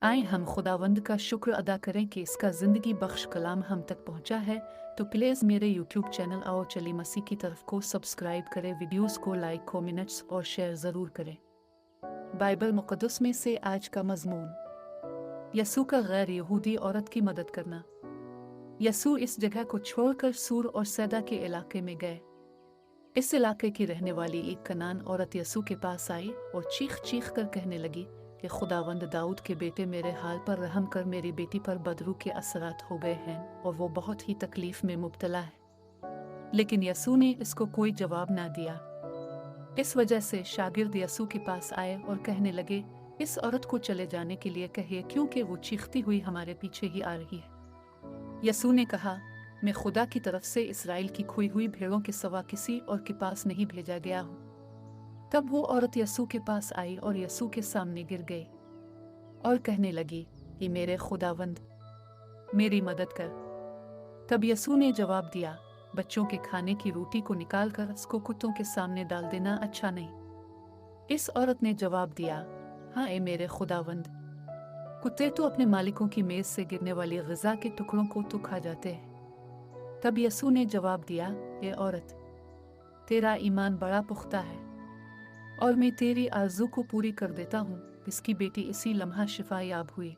आए हम खुदावंद का शुक्र अदा करें कि इसका ज़िंदगी बख्श कलाम हम तक पहुंचा है। तो प्लीज़ मेरे यूट्यूब चैनल आओ चली मसीह की तरफ को सब्सक्राइब करें, वीडियोस को लाइक, कमेंट्स और शेयर ज़रूर करें। बाइबल मुक़द्दस में से आज का मज़मून, यसू का गैर यहूदी औरत की मदद करना। यसू इस जगह को छोड़कर सूर और सैदा के इलाके में गए। इस इलाके की रहने वाली एक कनान औरत यसू के पास आई और चीख चीख कर कहने लगी कि खुदावंद दाऊद के बेटे, मेरे हाल पर रहम कर, मेरी बेटी पर बदरू के असरात हो गए हैं और वो बहुत ही तकलीफ में मुब्तला है। लेकिन यसू ने इसको कोई जवाब ना दिया। इस वजह से शागिर्द यसू के पास आए और कहने लगे, इस औरत को चले जाने के लिए कहिए, क्योंकि वो चीखती हुई हमारे पीछे ही आ रही है। यसू ने कहा, मैं खुदा की तरफ से इसराइल की खोई हुई भेड़ों के सिवा किसी और के पास नहीं भेजा गया हूँ। तब वो औरत यसू के पास आई और यसू के सामने गिर गई और कहने लगी कि मेरे खुदावंद, मेरी मदद कर। तब यसू ने जवाब दिया, बच्चों के खाने की रोटी को निकाल कर उसको कुत्तों के सामने डाल देना अच्छा नहीं। इस औरत ने जवाब दिया, हाँ ए मेरे खुदावंद, कुत्ते तो अपने मालिकों की मेज से गिरने वाली ग़िज़ा के टुकड़ों को तो खा जाते हैं। तब यसू ने जवाब दिया, ए औरत, तेरा ईमान बड़ा पुख्ता है और मैं तेरी आरज़ू को पूरी कर देता हूँ। इसकी बेटी इसी लम्हा शिफा याब हुई।